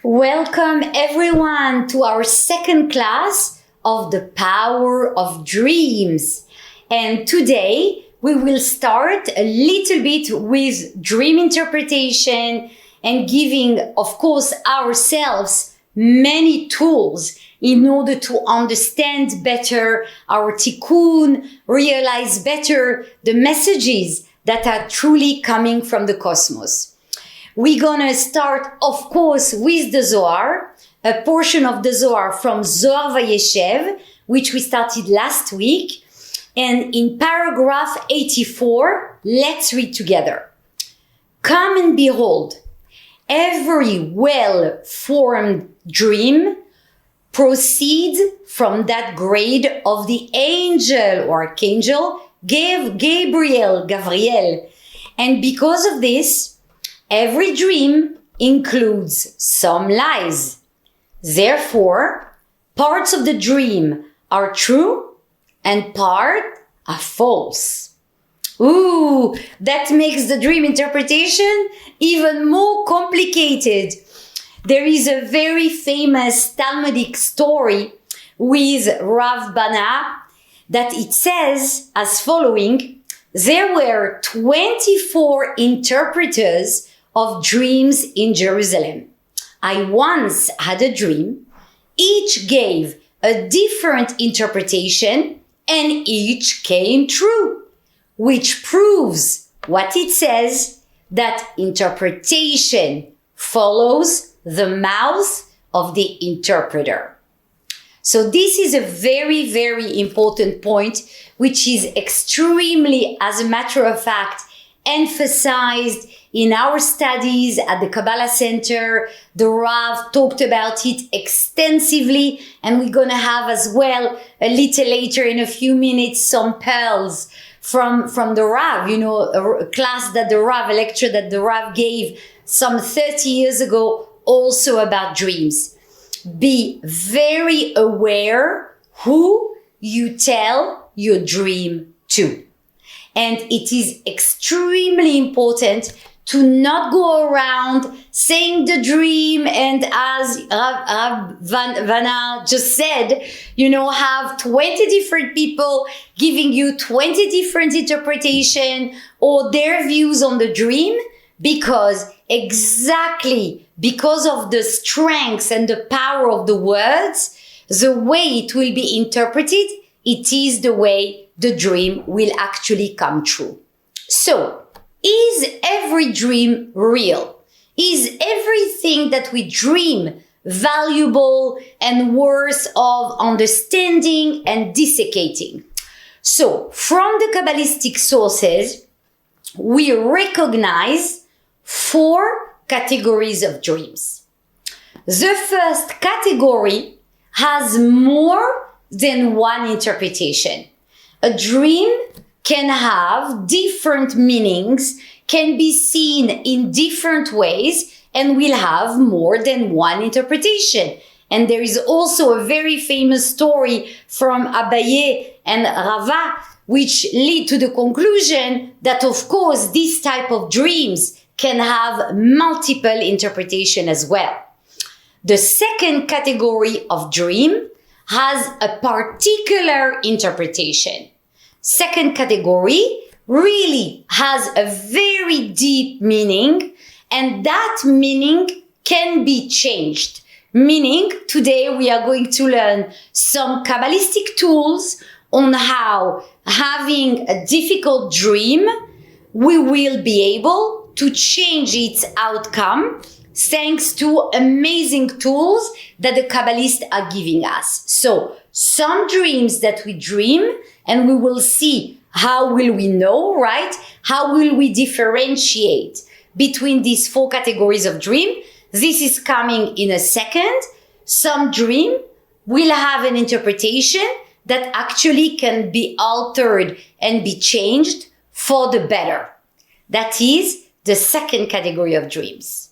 Welcome everyone to our second class of the power of dreams. And today we will start a little bit with dream interpretation and giving, of course, ourselves many tools in order to understand better our tikkun, realize better the messages that are truly coming from the cosmos. We're gonna start, of course, with the Zohar, a portion of the Zohar from Zohar Vayeshev, which we started last week. And in paragraph 84, let's read together. Come and behold, every well-formed dream proceeds from that grade of the angel or archangel Gabriel. And because of this, every dream includes some lies. Therefore, parts of the dream are true and part are false. Ooh, that makes the dream interpretation even more complicated. There is a very famous Talmudic story with Rav Bana that it says as following: there were 24 interpreters of dreams in Jerusalem. I once had a dream. Each gave a different interpretation and each came true, which proves what it says, that interpretation follows the mouth of the interpreter. So this is a very, very important point, which is extremely, as a matter of fact, emphasized in our studies at the Kabbalah Center. The Rav talked about it extensively, and we're going to have as well a little later in a few minutes some pearls from the Rav, a class that the Rav, a lecture that the Rav gave some 30 years ago also about dreams. Be very aware who you tell your dream to. And it is extremely important to not go around saying the dream and, as Rav Vanna just said, have 20 different people giving you 20 different interpretation or their views on the dream, because exactly because of the strength and the power of the words, the way it will be interpreted, it is the way the dream will actually come true. So, is every dream real? Is everything that we dream valuable and worth of understanding and dissecating? So, from the Kabbalistic sources, we recognize 4 categories of dreams. The first category has more than one interpretation. A dream can have different meanings, can be seen in different ways, and will have more than one interpretation. And there is also a very famous story from Abaye and Rava, which lead to the conclusion that, of course, this type of dreams can have multiple interpretation as well. The second category of dream has a particular interpretation. Second category really has a very deep meaning, and that meaning can be changed. Meaning, today we are going to learn some Kabbalistic tools on how, having a difficult dream, we will be able to change its outcome thanks to amazing tools that the Kabbalists are giving us. So, some dreams that we dream, and we will see how will we know, right? How will we differentiate between these 4 categories of dream? This is coming in a second. Some dream will have an interpretation that actually can be altered and be changed for the better. That is the second category of dreams.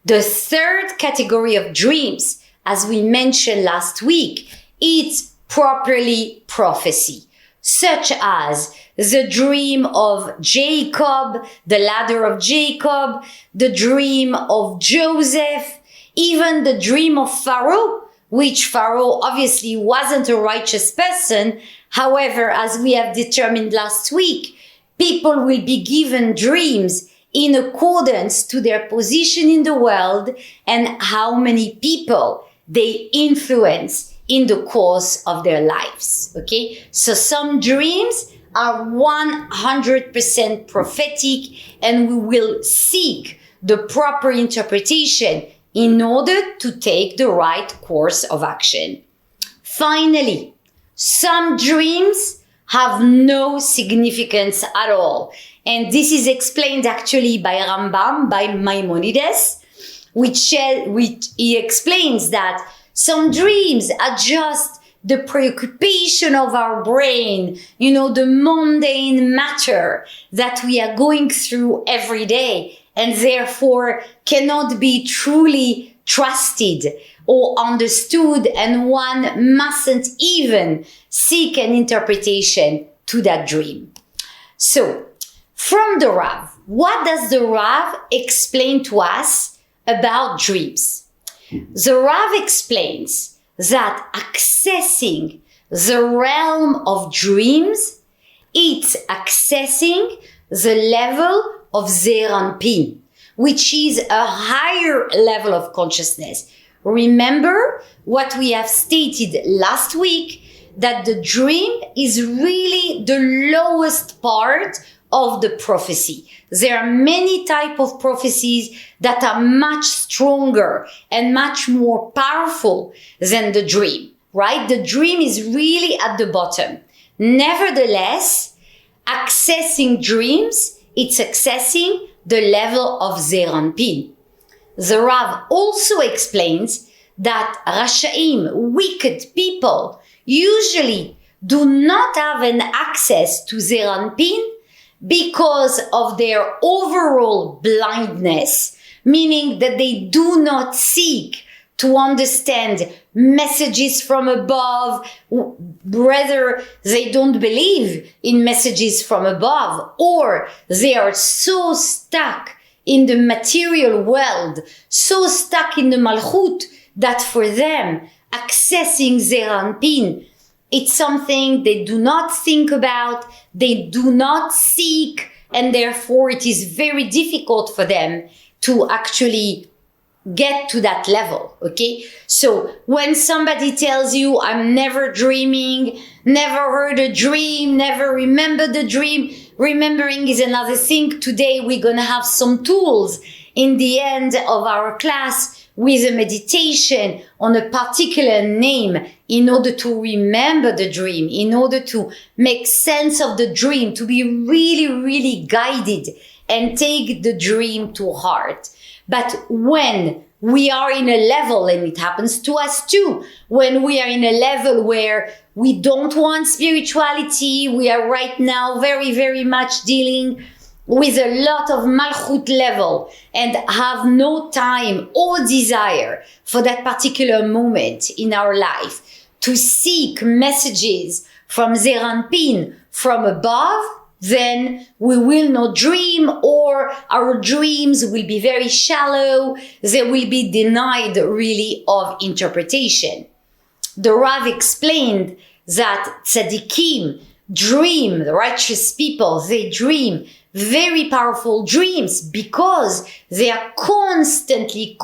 The third category of dreams, as we mentioned last week, it's properly prophecy, such as the dream of Jacob, the ladder of Jacob, the dream of Joseph. Even the dream of Pharaoh, which Pharaoh obviously wasn't a righteous person. However, as we have determined last week, people will be given dreams in accordance to their position in the world and how many people they influence in the course of their lives. Okay, so some dreams are 100% prophetic, and we will seek the proper interpretation in order to take the right course of action. Finally, some dreams have no significance at all. And this is explained actually by Rambam, by Maimonides, which he explains that some dreams are just the preoccupation of our brain, the mundane matter that we are going through every day, and therefore cannot be truly trusted or understood, and one mustn't even seek an interpretation to that dream. So, from the Rav, what does the Rav explain to us about dreams? The Rav explains that accessing the realm of dreams, it's accessing the level of Zeir Anpin, which is a higher level of consciousness. Remember what we have stated last week, that the dream is really the lowest part of the prophecy. There are many types of prophecies that are much stronger and much more powerful than the dream, right? The dream is really at the bottom. Nevertheless, accessing dreams, it's accessing the level of Zeir Anpin. The Rav also explains that Rashaim, wicked people, usually do not have an access to Zeir Anpin because of their overall blindness, meaning that they do not seek to understand messages from above, rather they don't believe in messages from above, or they are so stuck in the material world, so stuck in the Malchut, that for them, accessing Zeir Anpin, it's something they do not think about, they do not seek, and therefore it is very difficult for them to actually get to that level, okay? So when somebody tells you, I'm never dreaming, never heard a dream, never remembered a dream, remembering is another thing. Today we're gonna have some tools in the end of our class with a meditation on a particular name in order to remember the dream, in order to make sense of the dream, to be really, really guided and take the dream to heart. But when we are in a level, and it happens to us too, when we are in a level where we don't want spirituality, we are right now very, very much dealing with a lot of Malchut level and have no time or desire for that particular moment in our life to seek messages from Zeir Anpin from above, then we will not dream, or our dreams will be very shallow. They will be denied really of interpretation. The Rav explained that tzaddikim dream, the righteous people, they dream very powerful dreams because they are constantly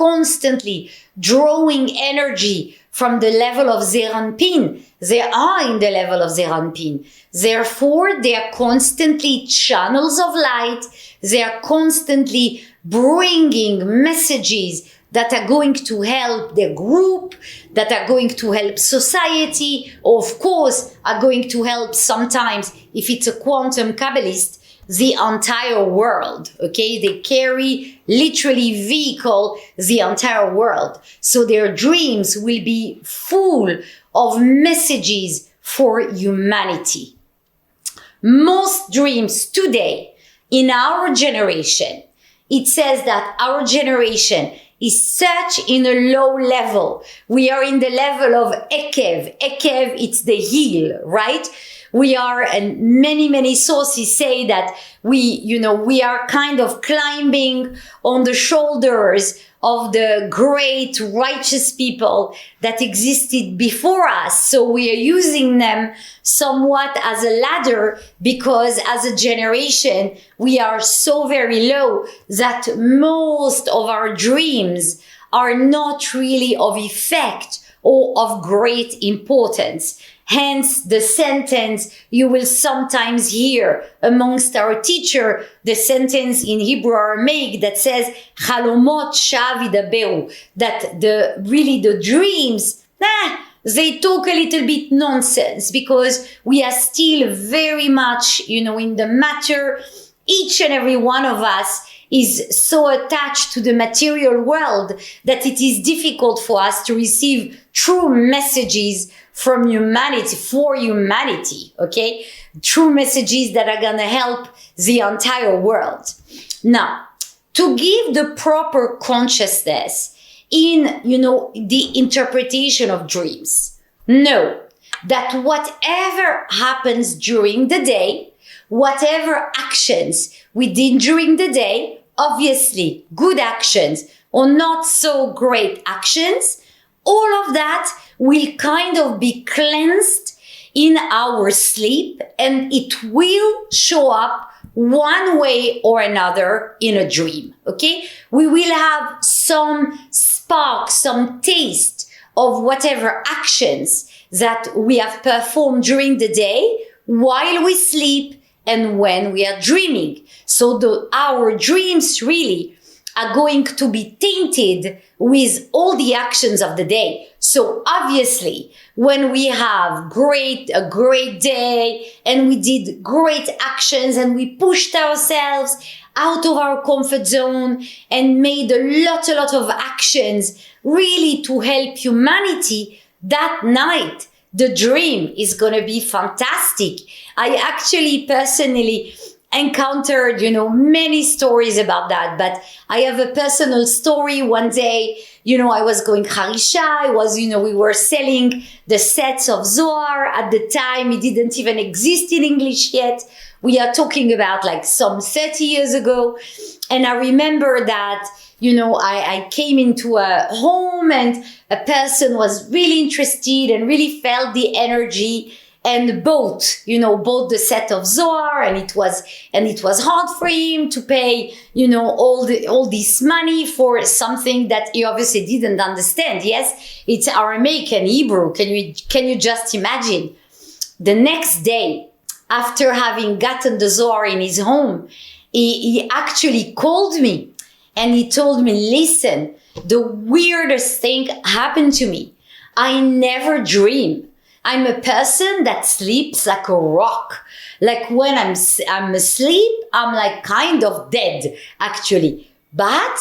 drawing energy from the level of Zeir Anpin. They are in the level of Zeir Anpin. Therefore, they are constantly channels of light. They are constantly bringing messages that are going to help the group, that are going to help society, or of course, are going to help sometimes, if it's a quantum Kabbalist, the entire world, okay? They carry, literally vehicle, the entire world. So their dreams will be full of messages for humanity. Most dreams today, in our generation, it says that our generation is such in a low level. We are in the level of Ekev. Ekev, it's the heel, right? we are, and many sources say that we are kind of climbing on the shoulders of the great righteous people that existed before us. So we are using them somewhat as a ladder, because as a generation, we are so very low that most of our dreams are not really of effect or of great importance. Hence the sentence you will sometimes hear amongst our teacher, the sentence in Hebrew Aramaic that says, Chalomot shavidaberu, that the dreams, they talk a little bit nonsense, because we are still very much, in the matter. Each and every one of us is so attached to the material world that it is difficult for us to receive true messages from humanity, for humanity, okay? True messages that are gonna help the entire world. Now, to give the proper consciousness in, the interpretation of dreams, know that whatever happens during the day, whatever actions we did during the day, obviously good actions or not so great actions, all of that will kind of be cleansed in our sleep, and it will show up one way or another in a dream, okay? We will have some spark, some taste of whatever actions that we have performed during the day while we sleep and when we are dreaming. So our dreams really are going to be tainted with all the actions of the day. So obviously, when we have a great day and we did great actions and we pushed ourselves out of our comfort zone and made a lot of actions really to help humanity, that night, the dream is going to be fantastic. I actually personally encountered, many stories about that, but I have a personal story. One day, I was going Harisha. We were selling the sets of Zohar. At the time, it didn't even exist in English yet. We are talking about like some 30 years ago. And I remember that, I came into a home and a person was really interested and really felt the energy and bought the set of Zohar, and it was hard for him to pay, all this money for something that he obviously didn't understand. Yes, it's Aramaic and Hebrew. Can you just imagine? The next day, after having gotten the Zohar in his home, he actually called me and he told me, listen, the weirdest thing happened to me. I never dream. I'm a person that sleeps like a rock. Like when I'm asleep, I'm like kind of dead, actually. But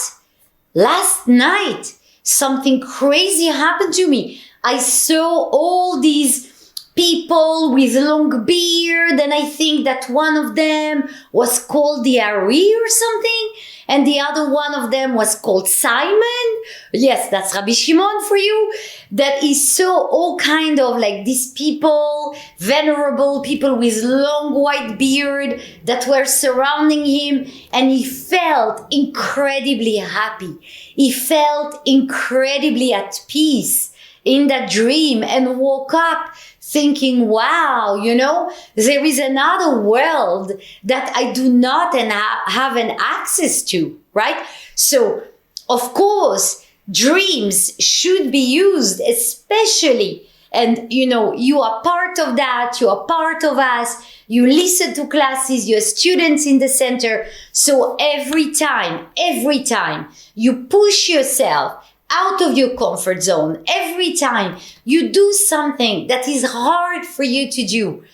last night, something crazy happened to me. I saw all these people with long beard, and I think that one of them was called the Ari or something, and the other one of them was called Simon. Yes, that's Rabbi Shimon for you. That he saw all kind of like these people, venerable people with long white beard that were surrounding him, and he felt incredibly happy. He felt incredibly at peace in that dream and woke up thinking, wow, there is another world that I do not have an access to, right? So, of course, dreams should be used, especially, and you are part of that, you are part of us, you listen to classes, you're students in the center. So every time you push yourself out of your comfort zone, every time you do something that is hard for you to do,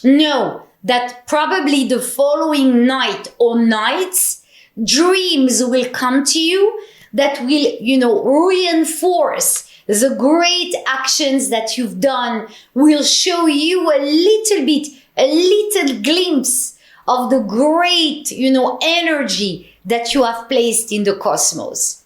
know that probably the following night or nights, dreams will come to you that will, reinforce the great actions that you've done, will show you a little glimpse of the great, energy that you have placed in the cosmos.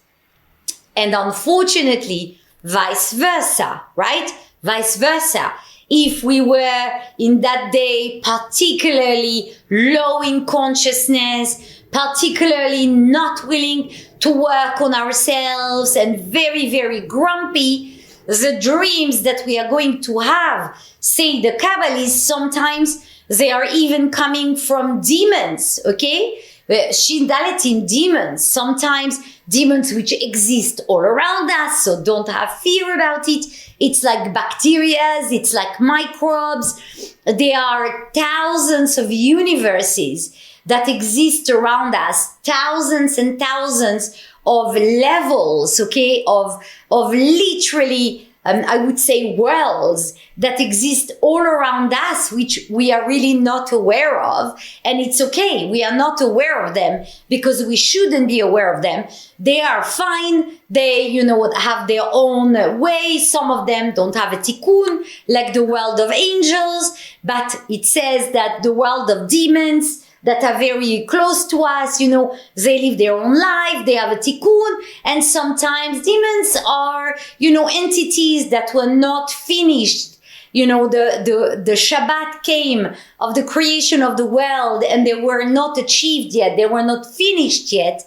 And unfortunately, vice versa, right? Vice versa. if we were in that day particularly low in consciousness, particularly not willing to work on ourselves and very, very grumpy, the dreams that we are going to have, say the Kabbalists, sometimes they are even coming from demons, okay? Shindaletim demons, sometimes demons which exist all around us, so don't have fear about it. It's like bacteria, it's like microbes. There are thousands of universes that exist around us, thousands and thousands of levels, okay, of literally, I would say, worlds that exist all around us, which we are really not aware of. And it's okay. We are not aware of them because we shouldn't be aware of them. They are fine. They, have their own way. Some of them don't have a tikkun, like the world of angels. But it says that the world of demons that are very close to us, they live their own life, they have a tikkun, and sometimes demons are, entities that were not finished. The Shabbat came of the creation of the world and they were not achieved yet, they were not finished yet.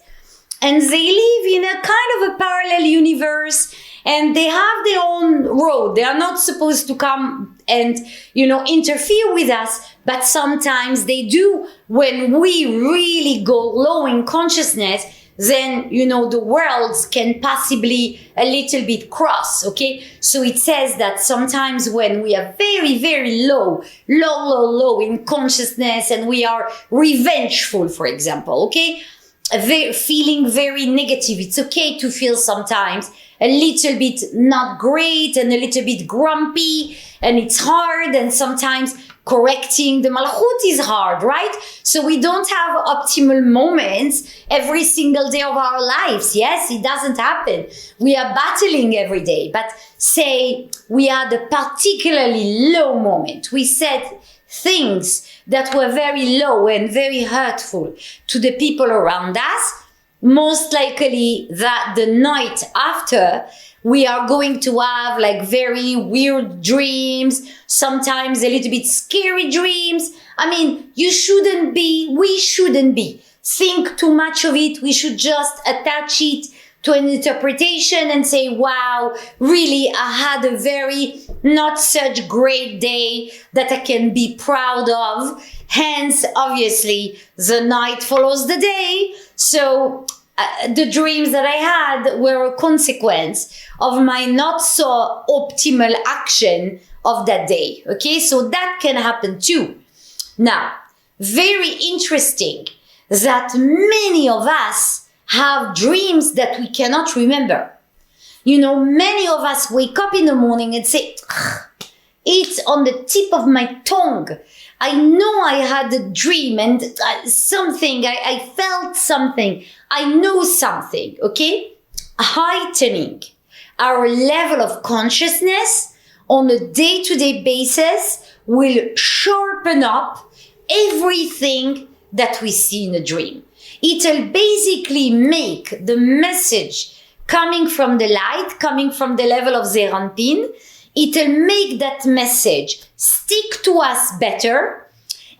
And they live in a kind of a parallel universe and they have their own road. They are not supposed to come and, interfere with us, but sometimes they do. When we really go low in consciousness, then, the worlds can possibly a little bit cross, okay? So it says that sometimes when we are very, very low in consciousness and we are revengeful, for example, okay? Feeling very negative. It's okay to feel sometimes a little bit not great and a little bit grumpy, and it's hard, and sometimes correcting the malchut is hard, right? So we don't have optimal moments every single day of our lives. Yes, it doesn't happen. We are battling every day, but say we had a particularly low moment. We said things that were very low and very hurtful to the people around us. Most likely that the night after we are going to have like very weird dreams, sometimes a little bit scary dreams. I mean, we shouldn't be think too much of it. We should just attach it to an interpretation and say, wow, really, I had a very not such great day that I can be proud of. Hence, obviously, the night follows the day. So the dreams that I had were a consequence of my not so optimal action of that day. Okay, so that can happen too. Now, very interesting that many of us have dreams that we cannot remember. Many of us wake up in the morning and say, it's on the tip of my tongue. I know I had a dream and something, I felt something. I know something, okay? Heightening our level of consciousness on a day-to-day basis will sharpen up everything that we see in a dream. It'll basically make the message coming from the light, coming from the level of Zeir Anpin, it'll make that message stick to us better,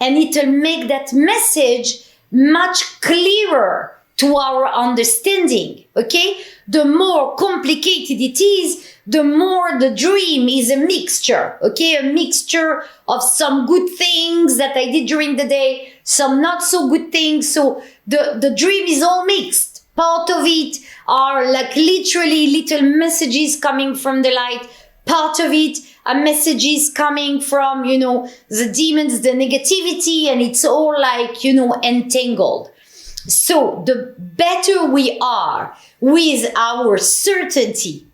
and it'll make that message much clearer to our understanding, okay? The more complicated it is, the more the dream is a mixture, okay? A mixture of some good things that I did during the day, some not so good things. So the dream is all mixed. Part of it are like literally little messages coming from the light. Part of it are messages coming from, the demons, the negativity, and it's all like, entangled. So the better we are with our certainty,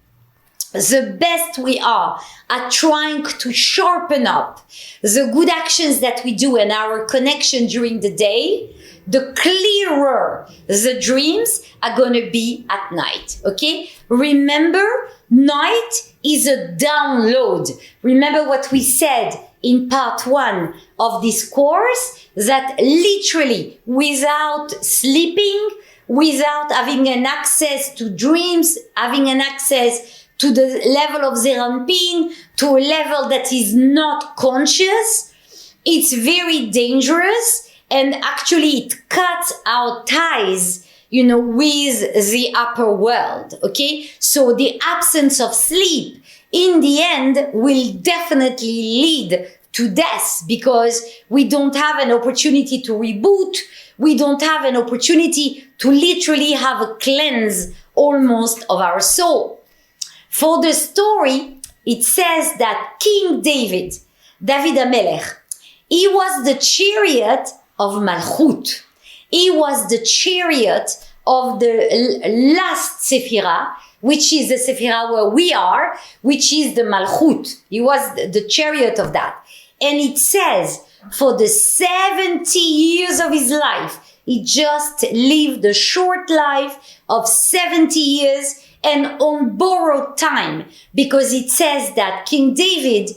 the best we are at trying to sharpen up the good actions that we do and our connection during the day, the clearer the dreams are going to be at night. Okay? Remember, night is a download. Remember what we said in part 1 of this course, that literally without sleeping, without having an access to dreams, having an access to the level of Zeranpin, to a level that is not conscious, it's very dangerous, and actually it cuts our ties, with the upper world, okay? So the absence of sleep in the end will definitely lead to death, because we don't have an opportunity to reboot. We don't have an opportunity to literally have a cleanse almost of our soul. For the story, it says that King David HaMelech, he was the chariot of Malchut. He was the chariot of the last Sephirah, which is the Sephirah where we are, which is the Malchut. He was the chariot of that. And it says, for the 70 years of his life, he just lived a short life of 70 years and on borrowed time, because it says that King David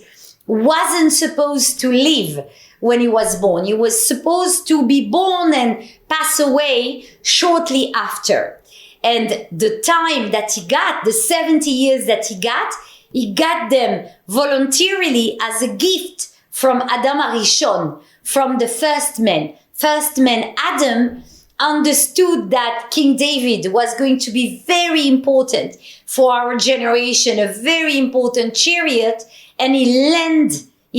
wasn't supposed to live when he was born. He was supposed to be born and pass away shortly after. And the time that he got, the 70 years that he got them voluntarily as a gift from Adam HaRishon, from the first man. First man, Adam, understood that King David was going to be very important for our generation, a very important chariot, and he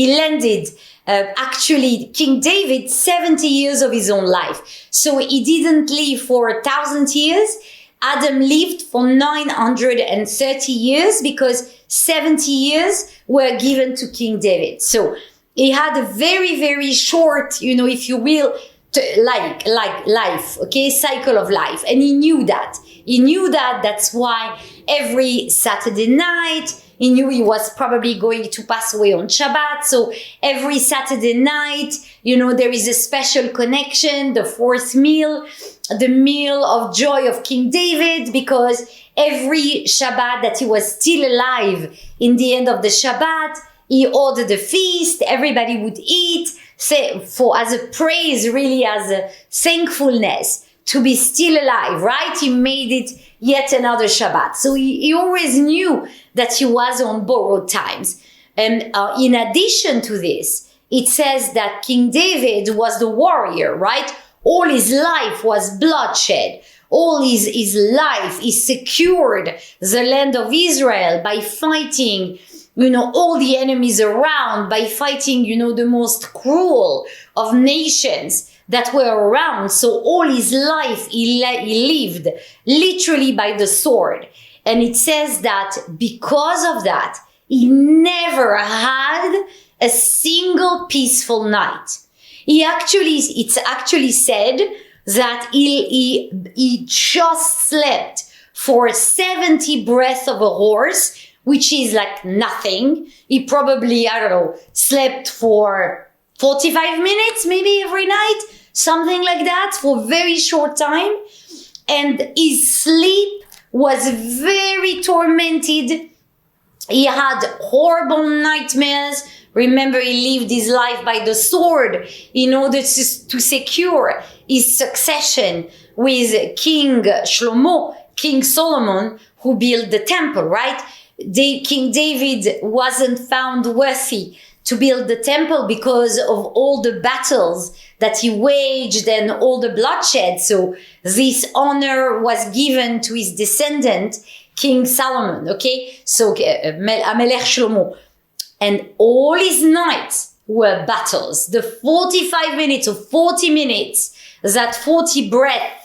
landed actually King David 70 years of his own life. So he didn't live for 1,000 years. Adam lived for 930 years, because 70 years were given to King David. So he had a very, very short, if you will, like life, okay, cycle of life. And he knew that. That's why every Saturday night, he knew he was probably going to pass away on Shabbat. So every Saturday night, there is a special connection, the fourth meal, the meal of joy of King David, because every Shabbat that he was still alive, in the end of the Shabbat, he ordered a feast, everybody would eat, as a praise, really as a thankfulness to be still alive, right? He made it yet another Shabbat. So he always knew that he was on borrowed times. And in addition to this, it says that King David was the warrior, right? All his life was bloodshed. All his life, he secured the land of Israel by fighting all the enemies around, by fighting, the most cruel of nations that were around. So all his life, he lived literally by the sword. And it says that because of that, he never had a single peaceful night. It's actually said that he just slept for 70 breaths of a horse, which is like nothing. He probably, slept for 45 minutes, maybe every night, something like that, for a very short time. And his sleep was very tormented. He had horrible nightmares. Remember, he lived his life by the sword in order to secure his succession with King Shlomo, King Solomon, who built the temple, right? King David wasn't found worthy to build the temple because of all the battles that he waged and all the bloodshed. So this honor was given to his descendant, King Solomon, okay? So HaMelech Shlomo. And all his nights were battles. The 45 minutes or 40 minutes, that 40 breath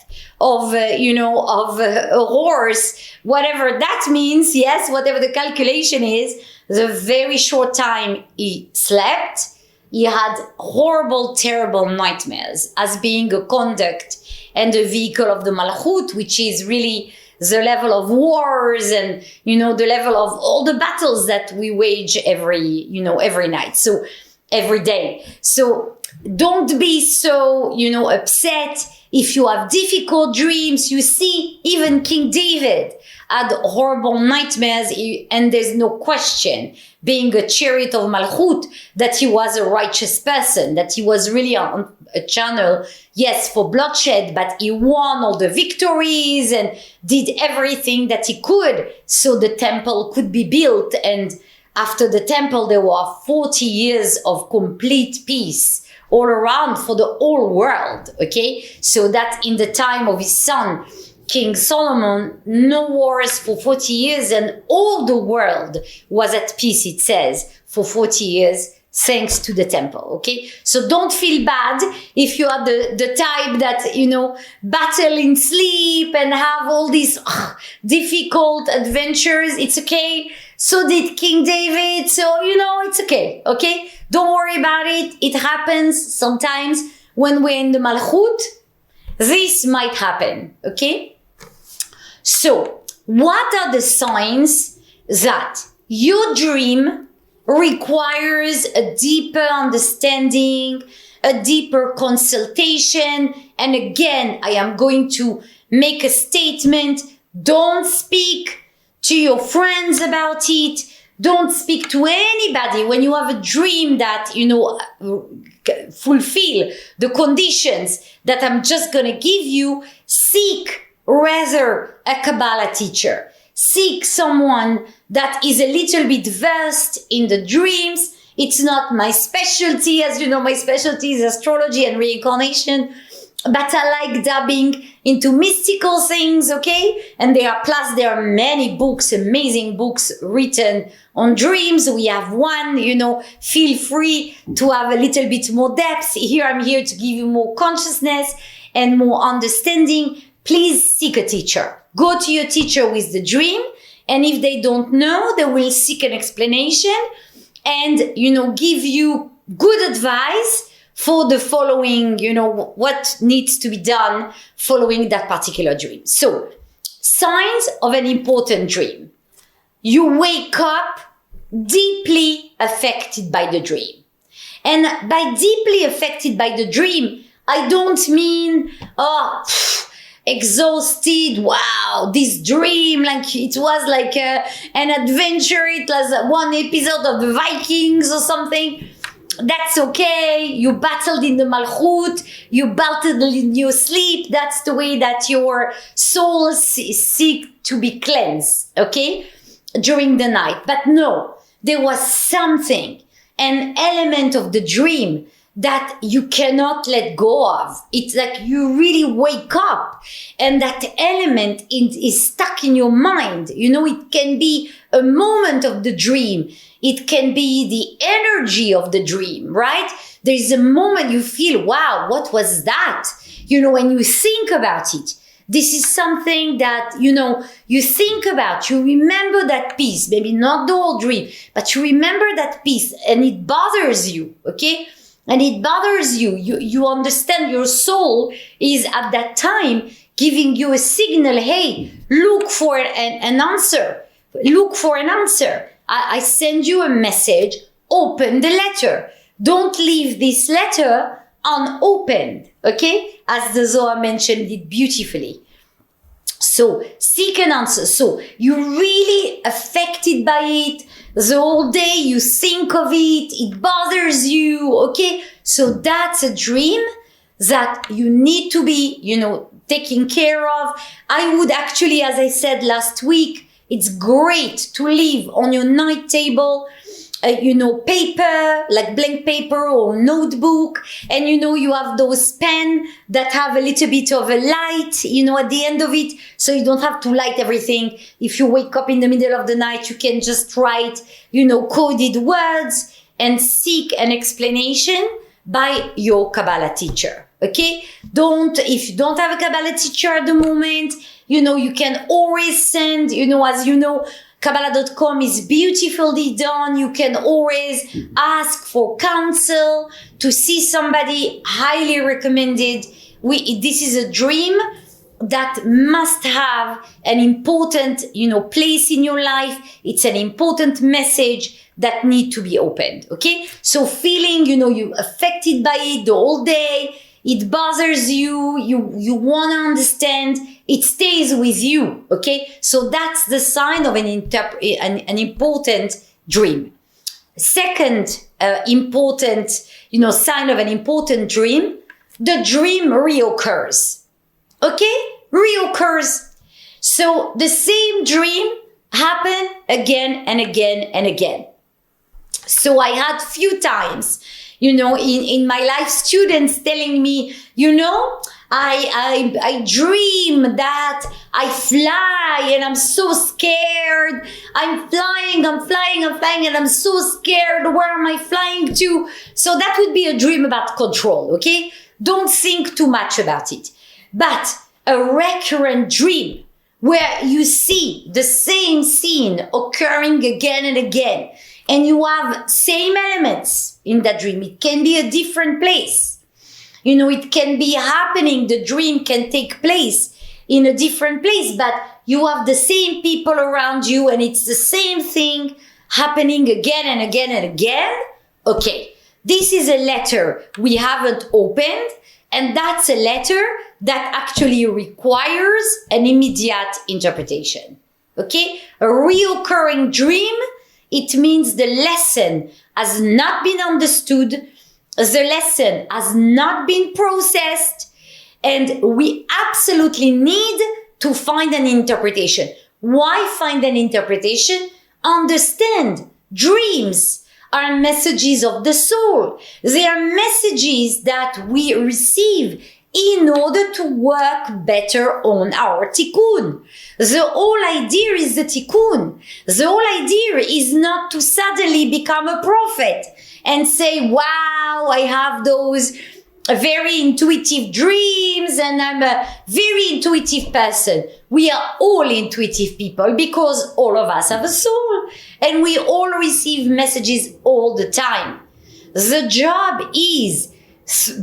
of a horse, whatever that means, yes, whatever the calculation is, the very short time he slept, he had horrible, terrible nightmares as being a conduct and a vehicle of the Malchut, which is really the level of wars and, the level of all the battles that we wage every night. So every day. So don't be so, upset If you have difficult dreams, you see, even King David had horrible nightmares, and there's no question, being a chariot of Malchut, that he was a righteous person, that he was really on a channel, yes, for bloodshed, but he won all the victories and did everything that he could so the temple could be built. And after the temple, there were 40 years of complete peace all around for the whole world, okay? So that in the time of his son, King Solomon, no wars for 40 years, and all the world was at peace, it says, for 40 years, thanks to the temple, okay? So don't feel bad if you are the type that, you know, battle in sleep and have all these difficult adventures. It's okay. So did King David. So, you know, it's okay, okay? Don't worry about it. It happens sometimes when we're in the Malchut. This might happen, okay? So, what are the signs that your dream requires a deeper understanding, a deeper consultation? And again, I am going to make a statement. Don't speak to your friends about it. Don't speak to anybody when you have a dream that, you know, fulfill the conditions that I'm just going to give you. Seek rather a Kabbalah teacher. Seek someone that is a little bit versed in the dreams. It's not my specialty. As you know, my specialty is astrology and reincarnation. But I like dabbing into mystical things, okay? And there are many books, amazing books written on dreams. We have one, you know, feel free to have a little bit more depth. Here, I'm here to give you more consciousness and more understanding. Please seek a teacher. Go to your teacher with the dream. And if they don't know, they will seek an explanation and, you know, give you good advice for the following, you know, what needs to be done following that particular dream. So, signs of an important dream. You wake up deeply affected by the dream. And by deeply affected by the dream, I don't mean, exhausted. Wow, this dream, like it was like an adventure. It was one episode of the Vikings or something. That's okay. You battled in the Malchut. You battled in your sleep. That's the way that your soul seek to be cleansed, okay, during the night. But no, there was something, an element of the dream that you cannot let go of. It's like you really wake up and that element is stuck in your mind. You know, it can be a moment of the dream. It can be the energy of the dream, right? There's a moment you feel, wow, what was that? You know, when you think about it, this is something that, you know, you think about, you remember that piece, maybe not the whole dream, but you remember that piece and it bothers you, okay? And it bothers you. You understand your soul is at that time giving you a signal. Hey, look for an answer. Look for an answer. I send you a message. Open the letter. Don't leave this letter unopened. Okay? As the Zohar mentioned it beautifully. So seek an answer. So you're really affected by it. The whole day you think of it, it bothers you, okay? So that's a dream that you need to be, you know, taken care of. I would actually, as I said last week, it's great to leave on your night table, you know, paper, like blank paper or notebook. And, you know, you have those pens that have a little bit of a light, you know, at the end of it. So you don't have to light everything. If you wake up in the middle of the night, you can just write, you know, coded words and seek an explanation by your Kabbalah teacher. Okay? If you don't have a Kabbalah teacher at the moment, you know, you can always send, you know, as you know, Kabbalah.com is beautifully done. You can always ask for counsel to see somebody. Highly recommended. This is a dream that must have an important, you know, place in your life. It's an important message that need to be opened. Okay. So feeling, you know, you affected by it the whole day. it bothers you, you want to understand, it stays with you, okay? So that's the sign of an important dream. Second important, sign of an important dream, the dream reoccurs, okay? Reoccurs. So the same dream happen again and again and again. So I had few times, in my life, students telling me, I dream that I fly and I'm so scared. I'm flying, and I'm so scared. Where am I flying to? So that would be a dream about control, okay? Don't think too much about it. But a recurrent dream where you see the same scene occurring again and again, and you have same elements in that dream. It can be a different place. It can be happening. The dream can take place in a different place, but you have the same people around you and it's the same thing happening again and again and again. Okay, this is a letter we haven't opened, and that's a letter that actually requires an immediate interpretation. Okay, a reoccurring dream, it means the lesson has not been understood, the lesson has not been processed, and we absolutely need to find an interpretation. Why find an interpretation? Understand, dreams are messages of the soul. They are messages that we receive in order to work better on our tikkun. The whole idea is the tikkun. The whole idea is not to suddenly become a prophet and say, wow, I have those very intuitive dreams and I'm a very intuitive person. We are all intuitive people because all of us have a soul and we all receive messages all the time. The job is,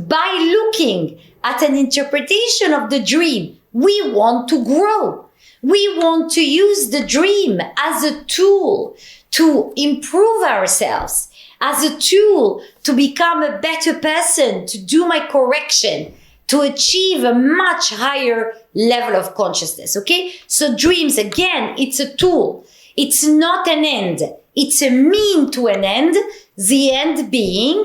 by looking at an interpretation of the dream, we want to grow. We want to use the dream as a tool to improve ourselves, as a tool to become a better person, to do my correction, to achieve a much higher level of consciousness, okay? So dreams, again, it's a tool. It's not an end. It's a mean to an end, the end being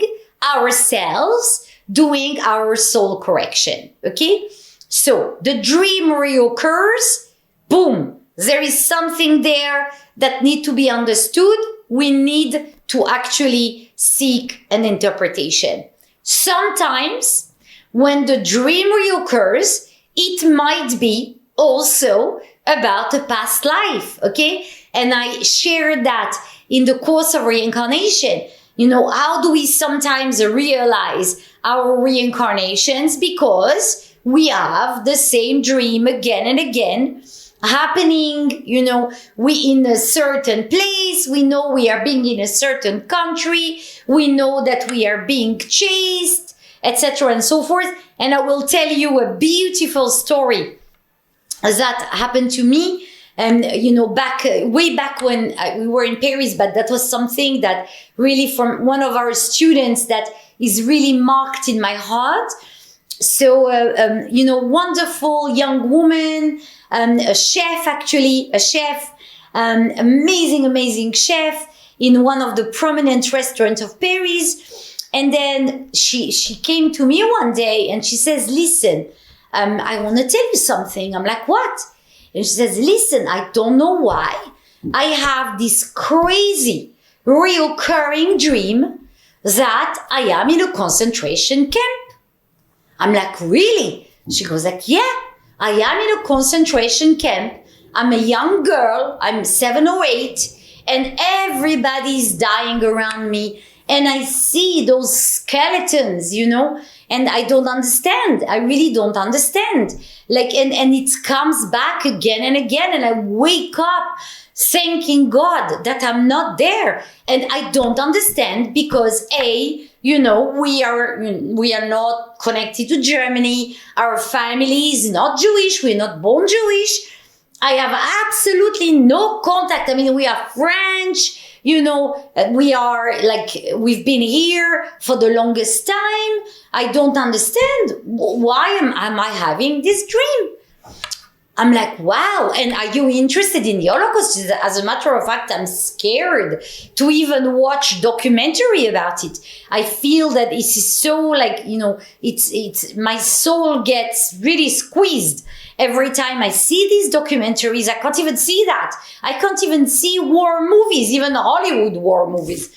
ourselves doing our soul correction, okay? So the dream reoccurs, boom, there is something there that need to be understood. We need to actually seek an interpretation. Sometimes when the dream reoccurs, it might be also about a past life, okay? And I shared that in the course of reincarnation. How do we sometimes realize our reincarnations? Because we have the same dream again and again happening, we in a certain place, we know we are being in a certain country, we know that we are being chased, etc. and so forth. And I will tell you a beautiful story that happened to me. And, way back when we were in Paris, but that was something that really from one of our students that is really marked in my heart. So, wonderful young woman, a chef, amazing chef in one of the prominent restaurants of Paris. And then she came to me one day and she says, listen, I want to tell you something. I'm like, what? And she says, listen, I don't know why I have this crazy reoccurring dream that I am in a concentration camp. I'm like, really? She goes like, yeah, I am in a concentration camp. I'm a young girl. I'm 7 or 8 and everybody's dying around me. And I see those skeletons, and I don't understand. I really don't understand. And it comes back again and again. And I wake up thanking God that I'm not there. And I don't understand because we are not connected to Germany. Our family is not Jewish. We're not born Jewish. I have absolutely no contact. I mean, we are French, we are like, we've been here for the longest time. I don't understand why am I having this dream? I'm like, wow. And are you interested in the Holocaust? As a matter of fact, I'm scared to even watch documentary about it. I feel that it is so like, it's my soul gets really squeezed every time I see these documentaries. I can't even see that. I can't even see war movies, even Hollywood war movies.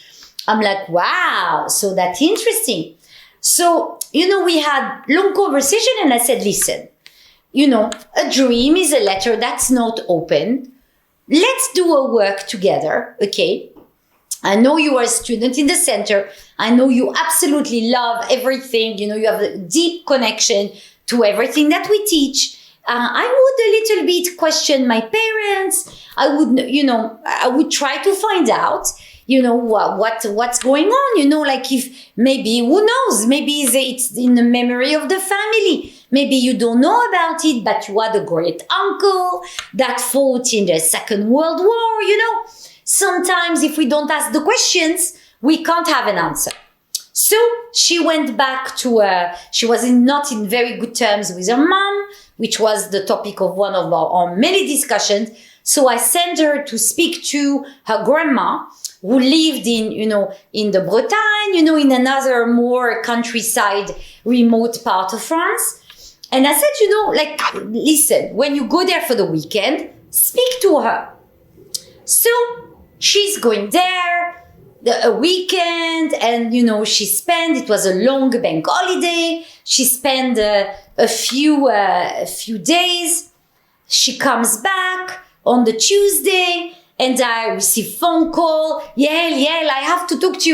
I'm like, wow. So that's interesting. So, we had long conversation and I said, listen, a dream is a letter that's not open. Let's do a work together, okay? I know you are a student in the center. I know you absolutely love everything. You have a deep connection to everything that we teach. I would a little bit question my parents. I would try to find out, what's going on, like if maybe, who knows, maybe it's in the memory of the family. Maybe you don't know about it, but you had a great uncle that fought in the Second World War, Sometimes if we don't ask the questions, we can't have an answer. So she went back she was not in very good terms with her mom, which was the topic of one of our many discussions. So I sent her to speak to her grandma, who lived in the Bretagne, in another more countryside, remote part of France. And I said, listen, when you go there for the weekend, speak to her. So she's going there a weekend and, it was a long bank holiday. She spent a few days. She comes back on the Tuesday and I receive phone call. Yael, I have to talk to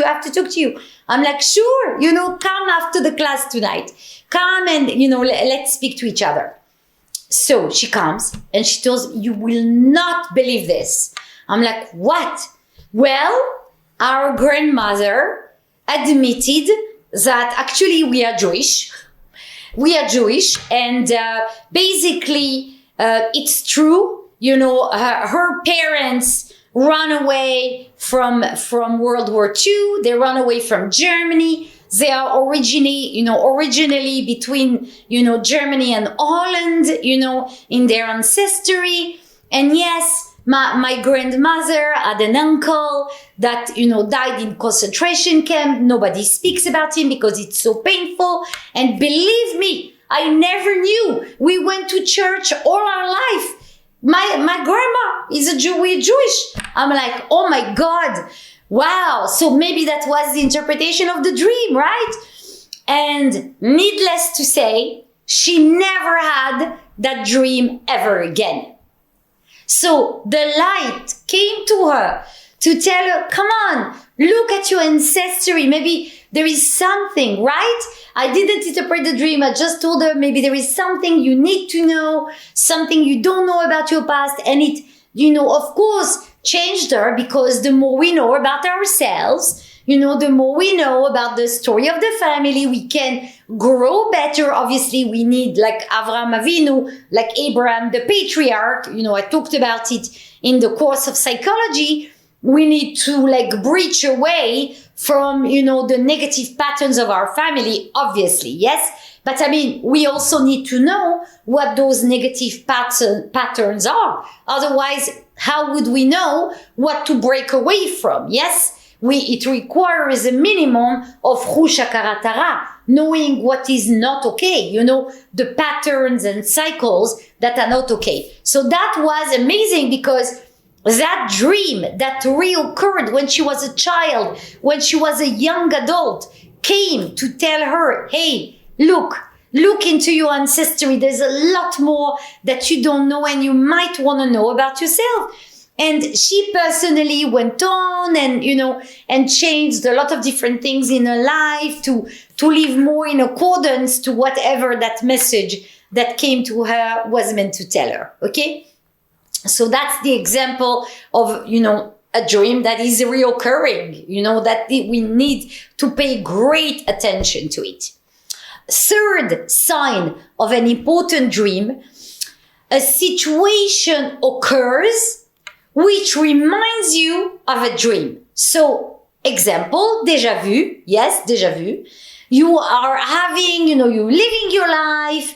you. I'm like, sure, come after the class tonight. Come and, let's speak to each other. So she comes and she tells me, you will not believe this. I'm like, what? Well, our grandmother admitted that actually we are Jewish. And basically, it's true. Her parents run away from World War II. They run away from Germany. They are originally between, Germany and Holland, in their ancestry. And yes, my grandmother had an uncle that, died in concentration camp. Nobody speaks about him because it's so painful. And believe me, I never knew. We went to church all our life. My grandma is we're Jewish. I'm like, oh my God. Wow. So maybe that was the interpretation of the dream, right? And needless to say, she never had that dream ever again. So the light came to her to tell her, come on, look at your ancestry. Maybe there is something, right? I didn't interpret the dream. I just told her maybe there is something you need to know, something you don't know about your past. And it, of course, changed her because the more we know about ourselves, the more we know about the story of the family, we can grow better. Obviously, we need like Avraham Avinu, like Abraham, the patriarch. I talked about it in the course of psychology. We need to breach away from, the negative patterns of our family, obviously. Yes. But we also need to know what those negative patterns are. Otherwise, how would we know what to break away from? Yes. It requires a minimum of Chush Hakarat Hara, knowing what is not okay, the patterns and cycles that are not okay. So that was amazing because that dream that reoccurred when she was a child, when she was a young adult, came to tell her, hey, look into your ancestry. There's a lot more that you don't know and you might want to know about yourself. And she personally went on and, and changed a lot of different things in her life to live more in accordance to whatever that message that came to her was meant to tell her. Okay. So that's the example of, a dream that is reoccurring, that we need to pay great attention to it. Third sign of an important dream, a situation occurs which reminds you of a dream. So, example, déjà vu. Yes, déjà vu. You are having, you're living your life,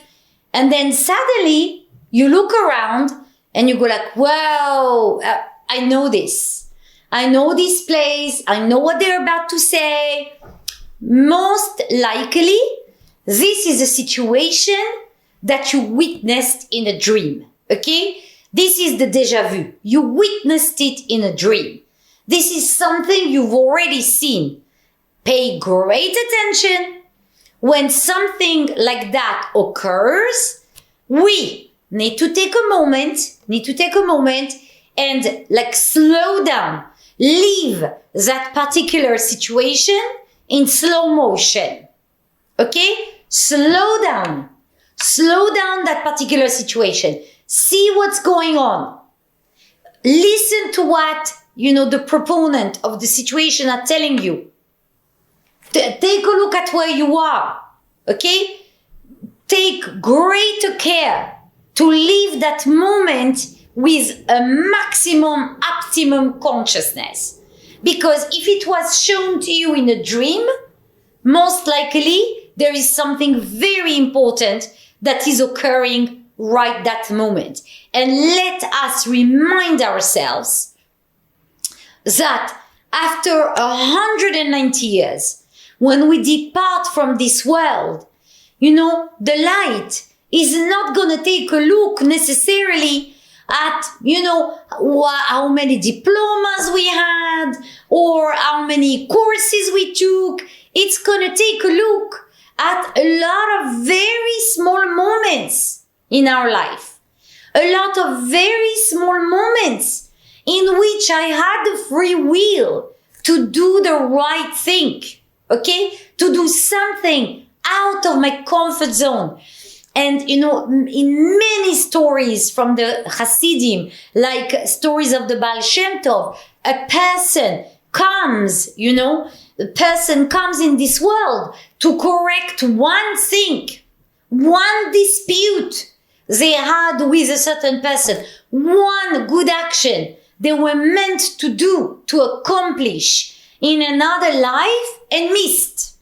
and then suddenly you look around and you go like, wow, I know this. I know this place. I know what they're about to say. Most likely, this is a situation that you witnessed in a dream. Okay? This is the déjà vu. You witnessed it in a dream. This is something you've already seen. Pay great attention. When something like that occurs, we need to take a moment and like slow down. Leave that particular situation in slow motion. Okay? Slow down that particular situation. See what's going on. Listen to what, the proponent of the situation are telling you. Take a look at where you are. Okay? Take greater care to live that moment with a optimum consciousness. Because if it was shown to you in a dream, most likely there is something very important that is occurring right that moment. And let us remind ourselves that after 190 years, when we depart from this world, the light is not going to take a look necessarily at, how many diplomas we had or how many courses we took. It's going to take a look at a lot of very small moments in our life. A lot of very small moments in which I had the free will to do the right thing. Okay? To do something out of my comfort zone. And, in many stories from the Hasidim, like stories of the Baal Shem Tov, a person comes in this world to correct one thing, one dispute they had with a certain person, one good action they were meant to do, to accomplish in another life and missed.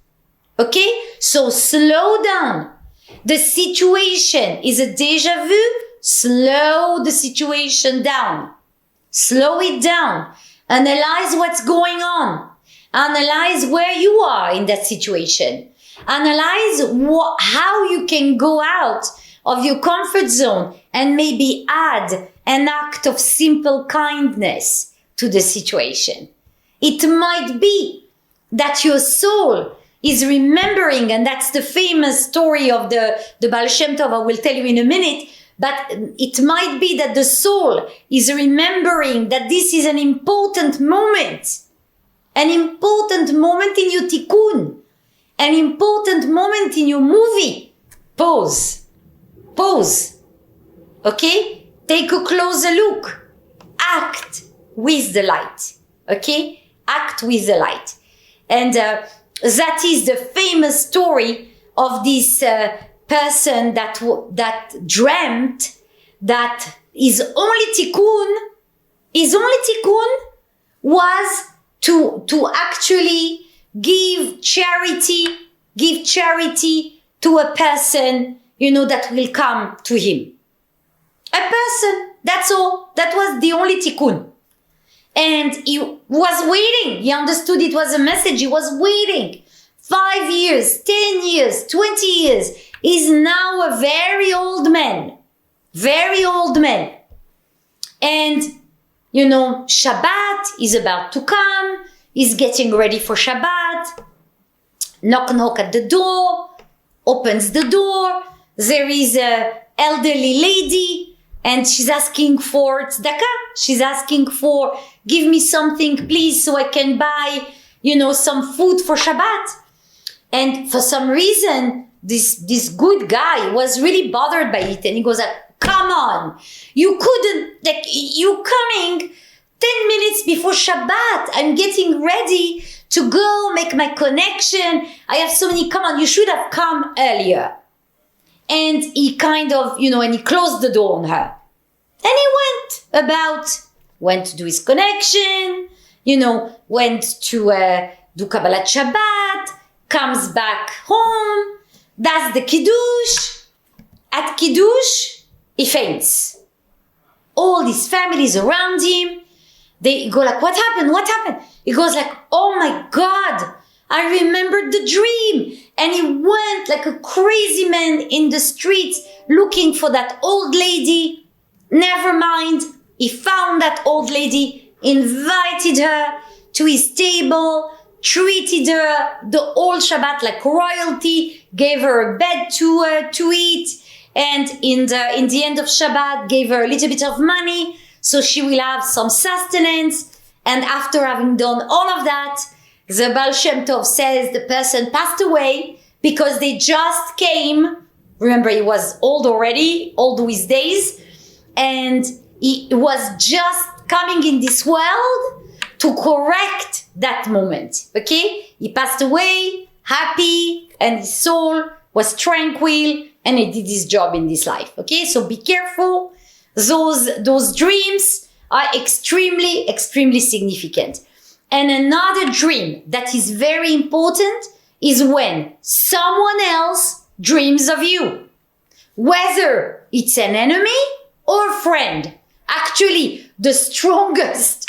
Okay? So slow down. The situation is a déjà vu. Slow the situation down. Slow it down. Analyze what's going on. Analyze where you are in that situation. Analyze how you can go out of your comfort zone and maybe add an act of simple kindness to the situation. It might be that your soul is remembering, and that's the famous story of the Baal Shem Tov, I will tell you in a minute, but it might be that the soul is remembering that this is an important moment in your tikkun, an important moment in your movie. Pause. Okay? Take a closer look. Act with the light. Okay? Act with the light. And that is the famous story of this person that dreamt that his only tikkun was to actually give charity to a person, that will come to him. A person, that's all. That was the only tikkun. And he was waiting. He understood it was a message. He was waiting. 5 years, 10 years, 20 years. He's now a very old man. And, Shabbat is about to come. He's getting ready for Shabbat. Knock at the door. Opens the door. There is an elderly lady. And she's asking for tzedakah. She's asking for, give me something, please, so I can buy, some food for Shabbat. And for some reason, this good guy was really bothered by it. And he goes like, come on, you couldn't, you coming 10 minutes before Shabbat. I'm getting ready to go make my connection. I have so many, come on, you should have come earlier. and he kind of, and he closed the door on her. And he went to do his connection, went to do Kabbalat Shabbat, comes back home, does the Kiddush. At Kiddush, he faints. All these families around him, they go like, what happened? What happened? He goes like, oh my God, I remembered the dream. And he went like a crazy man in the streets looking for that old lady. Never mind. He found that old lady, invited her to his table, treated her the whole Shabbat like royalty, gave her a bed to eat, and in the end of Shabbat gave her a little bit of money so she will have some sustenance. And after having done all of that, the Baal Shem Tov says the person passed away because they just came. Remember, he was old already, old with days, and he was just coming in this world to correct that moment. Okay? He passed away, happy, and his soul was tranquil, and he did his job in this life. Okay? So be careful. Those dreams are extremely, extremely significant. And another dream that is very important is when someone else dreams of you. Whether it's an enemy or friend. Actually, the strongest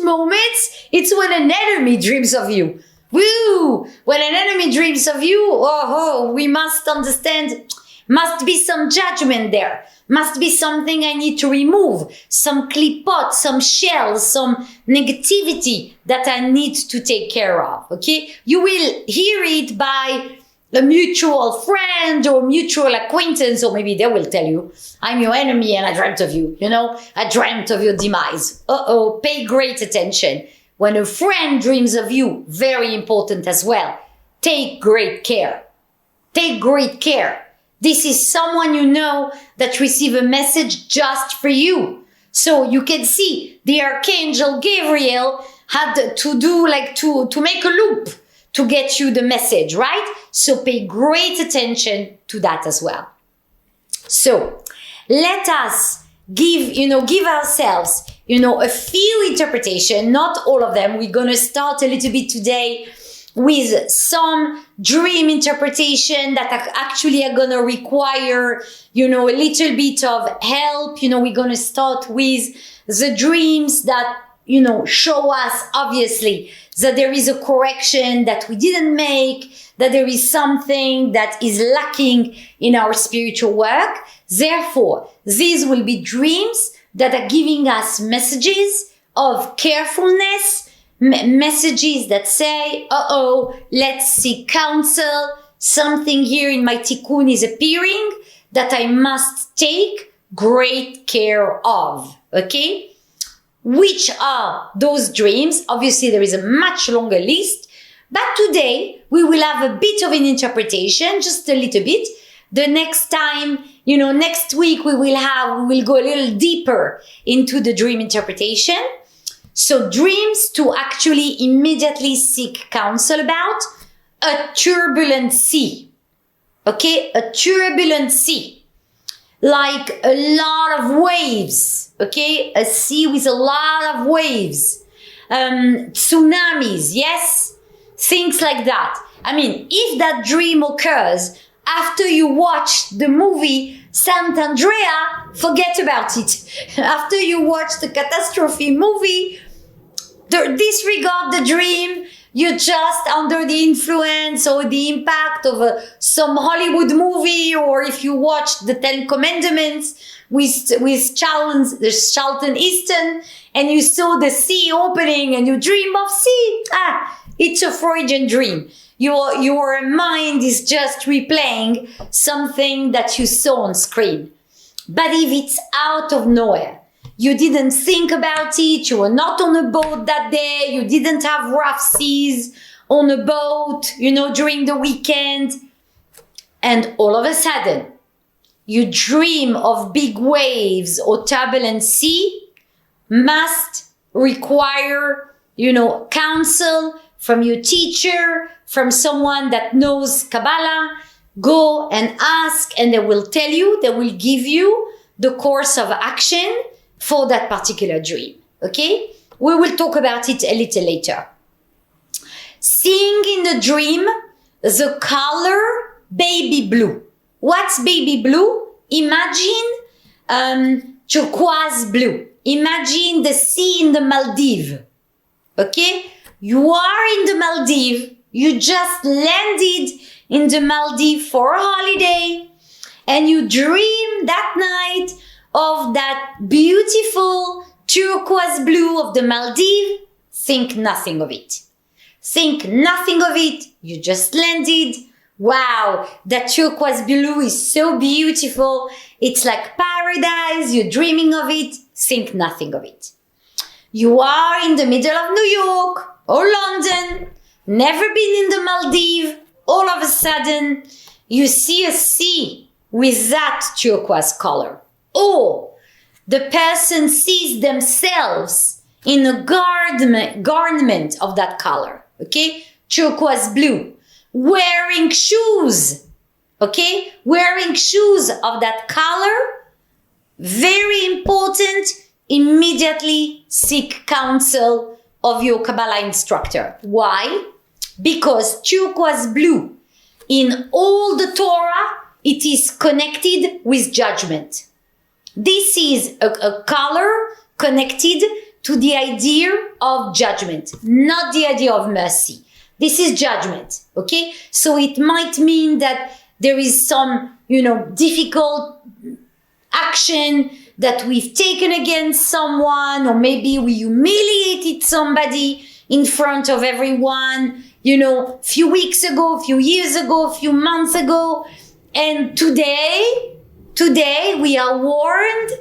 moments, it's when an enemy dreams of you. Woo! When an enemy dreams of you, we must understand, must be some judgment there. Must be something I need to remove. Some klipot, some shells, some negativity that I need to take care of. Okay? You will hear it by a mutual friend or mutual acquaintance, or maybe they will tell you, I'm your enemy and I dreamt of you. I dreamt of your demise. Pay great attention. When a friend dreams of you, very important as well. Take great care. Take great care. This is someone that receive a message just for you. So you can see the Archangel Gabriel had to do to make a loop to get you the message, right? So pay great attention to that as well. So let us give ourselves, a few interpretation, not all of them. We're going to start a little bit today with some dream interpretation that actually are going to require, a little bit of help. We're going to start with the dreams that, show us obviously that there is a correction that we didn't make, that there is something that is lacking in our spiritual work. Therefore, these will be dreams that are giving us messages of carefulness, messages that say, let's seek counsel. Something here in my tikkun is appearing that I must take great care of. Okay? Which are those dreams? Obviously, there is a much longer list, but today we will have a bit of an interpretation, just a little bit. The next time, next week we will go a little deeper into the dream interpretation. So dreams to actually immediately seek counsel about a turbulent sea. Okay, a turbulent sea. Like a lot of waves. Okay, a sea with a lot of waves. Tsunamis, yes? Things like that. I mean, if that dream occurs after you watch the movie Sant'Andrea, forget about it. After you watch the catastrophe movie, disregard the dream. You're just under the influence or the impact of some Hollywood movie, or if you watch the Ten Commandments with Charlton Heston and you saw the sea opening and you dream of sea. It's a Freudian dream. Your mind is just replaying something that you saw on screen. But if it's out of nowhere, you didn't think about it, you were not on a boat that day, you didn't have rough seas on a boat, during the weekend, and all of a sudden, you dream of big waves or turbulent sea, must require, counsel from your teacher, from someone that knows Kabbalah, go and ask, and they will tell you, they will give you the course of action for that particular dream. Okay? We will talk about it a little later. Seeing in the dream the color baby blue. What's baby blue? Imagine turquoise blue. Imagine the sea in the Maldives. Okay? You are in the Maldives. You just landed in the Maldives for a holiday, and you dream that night of that beautiful turquoise blue of the Maldives. Think nothing of it. Think nothing of it. You just landed. Wow, that turquoise blue is so beautiful. It's like paradise. You're dreaming of it. Think nothing of it. You are in the middle of New York or London, never been in the Maldives. All of a sudden, you see a sea with that turquoise color. Or the person sees themselves in a garment of that color. Okay? Turquoise blue. Wearing shoes. Okay? Wearing shoes of that color. Very important. Immediately seek counsel of your Kabbalah instructor. Why? Because turquoise blue, in all the Torah, it is connected with judgment. This is a color connected to the idea of judgment, not the idea of mercy. This is judgment, okay? So it might mean that there is some, difficult action that we've taken against someone, or maybe we humiliated somebody in front of everyone, few weeks ago, a few years ago, a few months ago. And today we are warned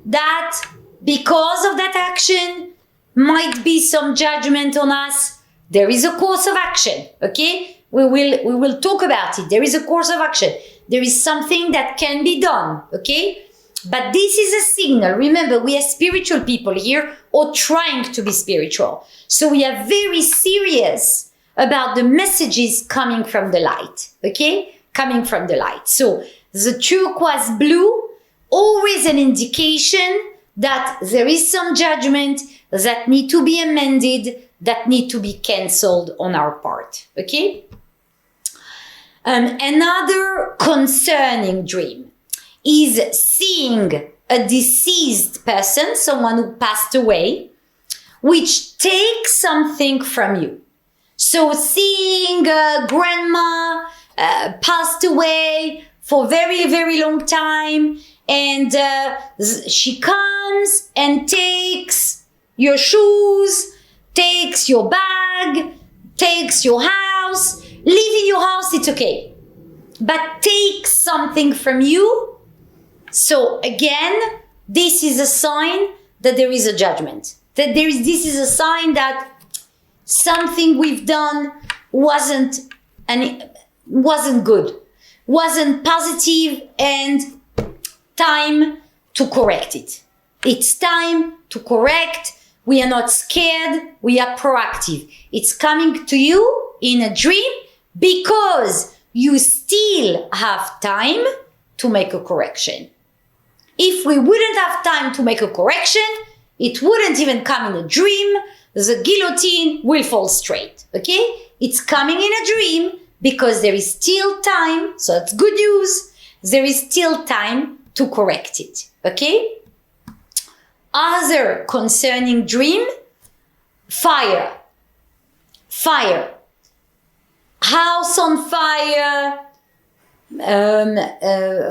that because of that action might be some judgment on us. There is a course of action, okay? We will talk about it. There is a course of action. There is something that can be done, okay? But this is a signal. Remember, we are spiritual people here, or trying to be spiritual. So we are very serious about the messages coming from the light, okay? Coming from the light. So the turquoise blue, always an indication that there is some judgment that need to be amended, that need to be cancelled on our part, okay? Another concerning dream is seeing a deceased person, someone who passed away, which takes something from you. So seeing grandma passed away for a very, very long time, and she comes and takes your shoes, takes your bag, takes your house. Leaving your house, it's okay. But takes something from you. So again, this is a sign that there is a judgment. This is a sign that something we've done wasn't good, wasn't positive, and time to correct it. It's time to correct. We are not scared. We are proactive. It's coming to you in a dream because you still have time to make a correction. If we wouldn't have time to make a correction, it wouldn't even come in a dream. The guillotine will fall straight, okay? It's coming in a dream because there is still time, so it's good news. There is still time to correct it, okay? Other concerning dream, fire. Fire. House on fire.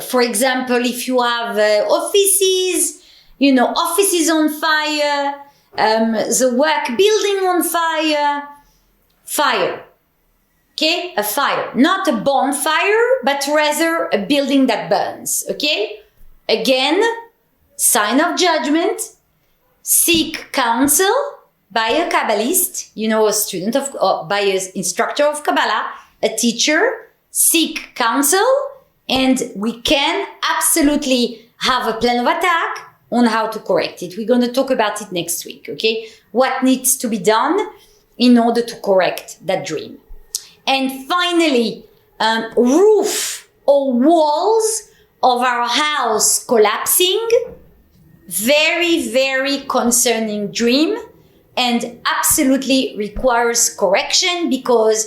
For example, if you have offices, offices on fire, the work building on fire. Fire. Okay? A fire. Not a bonfire, but rather a building that burns. Okay? Again, sign of judgment. Seek counsel by a Kabbalist, a student by an instructor of Kabbalah, a teacher. Seek counsel, and we can absolutely have a plan of attack on how to correct it. We're going to talk about it next week, okay? What needs to be done in order to correct that dream. And finally, roof or walls of our house collapsing. Very, very concerning dream, and absolutely requires correction, because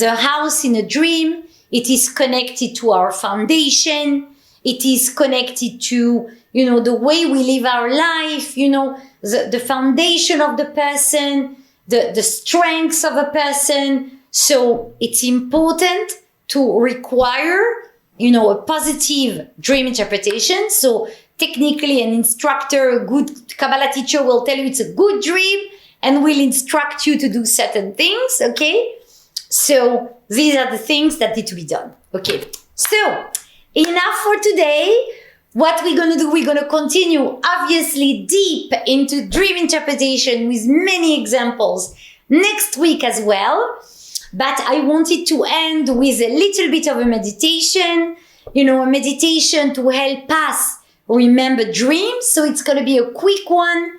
the house in a dream, it is connected to our foundation. It is connected to, the way we live our life, the foundation of the person, the strengths of a person. So it's important to require, a positive dream interpretation. So technically, an instructor, a good Kabbalah teacher will tell you it's a good dream and will instruct you to do certain things, okay? So these are the things that need to be done, okay? So enough for today. What we're going to do, we're going to continue obviously deep into dream interpretation with many examples next week as well. But I wanted to end with a little bit of a meditation, a meditation to help us remember dreams. So it's going to be a quick one.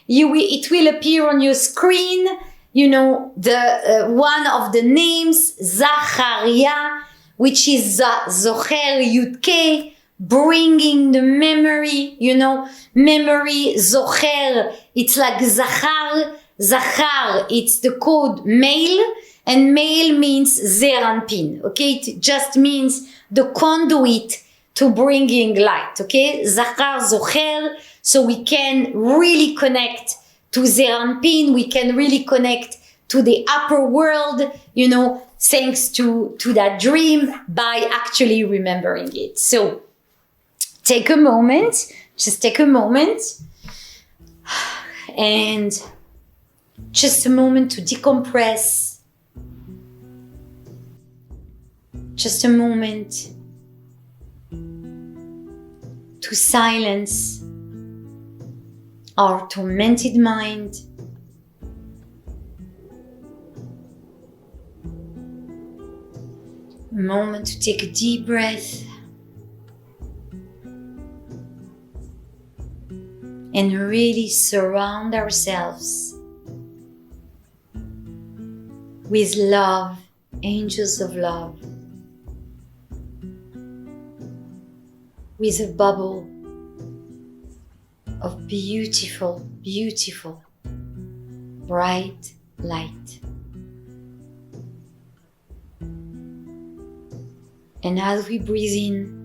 It will appear on your screen, the one of the names, Zacharia, which is Zocher Yudke, bringing the memory, memory, Zocher, it's like Zachar, it's the code male, and male means Zeranpin, okay? It just means the conduit to bringing light, okay? Zachar, Zocher, so we can really connect to Zeranpin, we can really connect to the upper world, thanks to that dream by actually remembering it. So take a moment, and just a moment to decompress, just a moment to silence our tormented mind. A moment to take a deep breath and really surround ourselves with love, angels of love, with a bubble of beautiful, beautiful, bright light. And as we breathe in,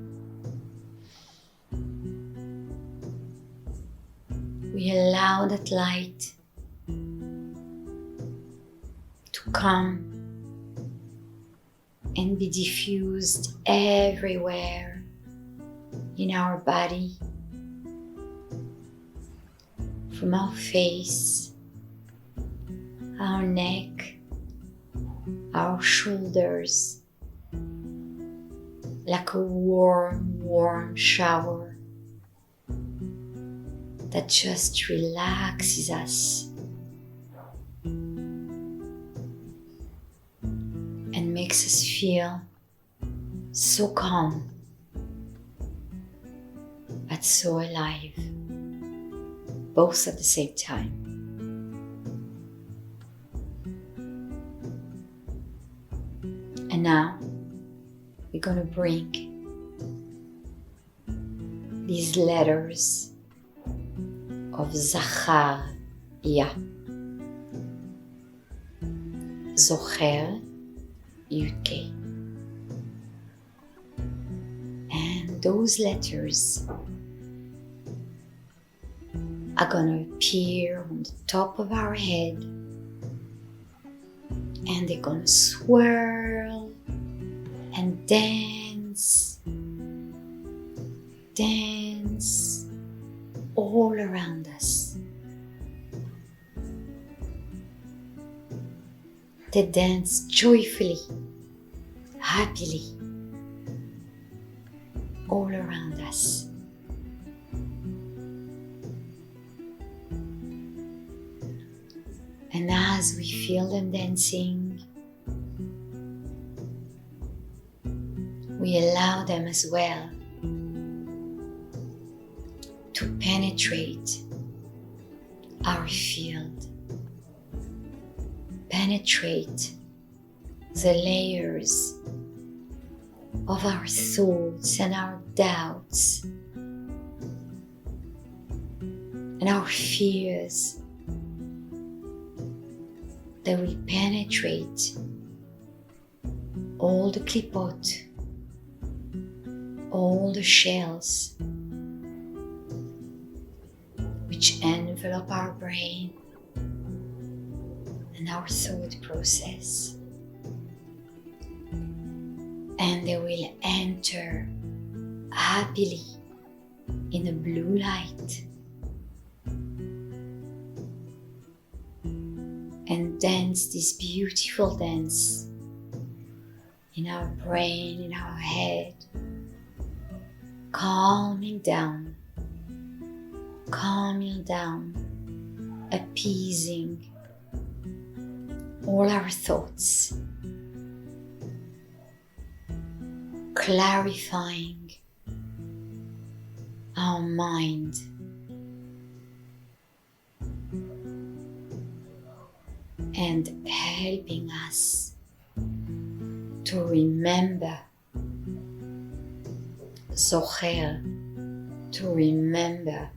we allow that light to come and be diffused everywhere in our body, from our face, our neck, our shoulders, like a warm, warm shower that just relaxes us and makes us feel so calm, but so alive, both at the same time. And now we're going to bring these letters of Zachar, Zocher, Yudke. And those letters are going to appear on the top of our head, and they're going to swirl and dance all around us. They dance joyfully, happily, all around us. And as we feel them dancing, we allow them as well to penetrate our field, penetrate the layers of our thoughts and our doubts and our fears. They will penetrate all the klipot, all the shells which envelop our brain and our thought process. And they will enter happily in a blue light and dance this beautiful dance in our brain, in our head, calming down, appeasing all our thoughts, clarifying our mind, and helping us to remember, zocher, to remember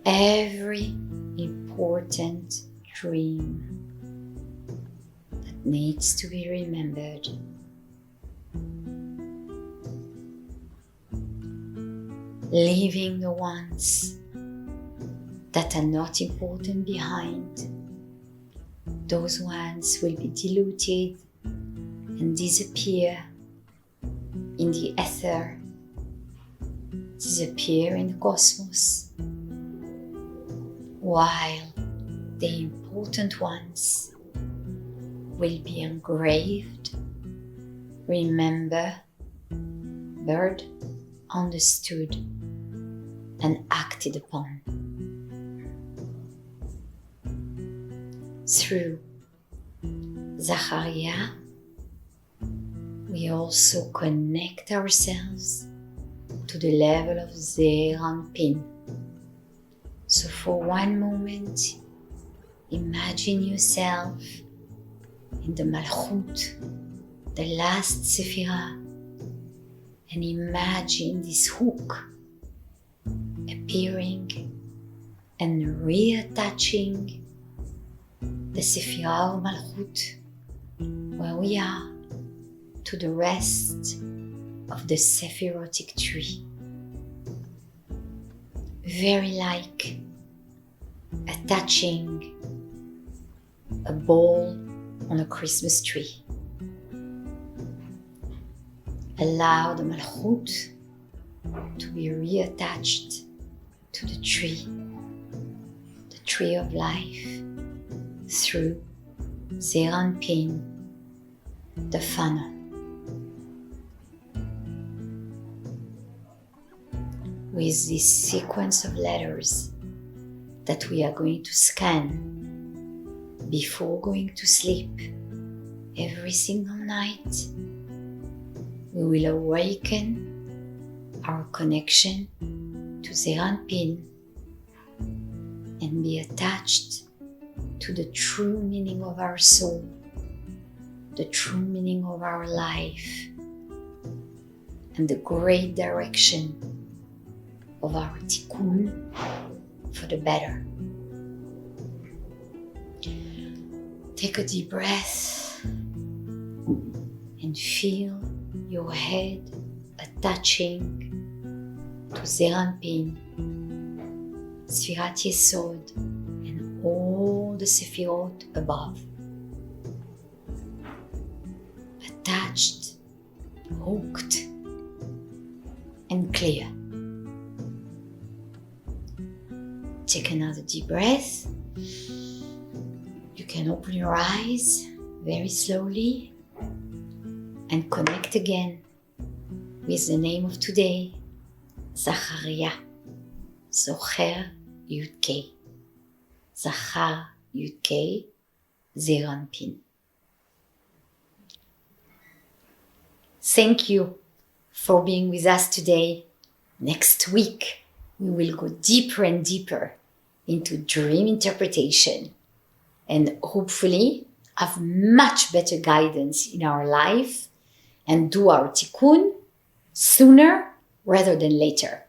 every important dream that needs to be remembered. Leaving the ones that are not important behind. Those ones will be diluted and disappear in the ether, disappear in the cosmos, while the important ones will be engraved, remembered, understood, and acted upon. Through Zachariah, we also connect ourselves to the level of Zeir Anpin. So for one moment, imagine yourself in the Malchut, the last Sephirah, and imagine this hook appearing and reattaching the Sephirah of Malchut, where we are, to the rest of the Sephirotic tree. Very like attaching a ball on a Christmas tree. Allow the Malchut to be reattached to the tree of life, through Zeir Anpin, the funnel. With this sequence of letters that we are going to scan before going to sleep every single night, we will awaken our connection to Zeir Anpin and be attached to the true meaning of our soul, the true meaning of our life, and the great direction of our tikkun for the better. Take a deep breath and feel your head attaching to Zeir Anpin, Sfirat Yesod, and all the Sefirot above. Attached, hooked, and clear. Take another deep breath. You can open your eyes very slowly and connect again with the name of today, Zachariah, Zocher Yud-Kei, Zachar Yud-Kei, Zeir Anpin. Thank you for being with us today. Next week, we will go deeper and deeper into dream interpretation and hopefully have much better guidance in our life and do our tikkun sooner rather than later.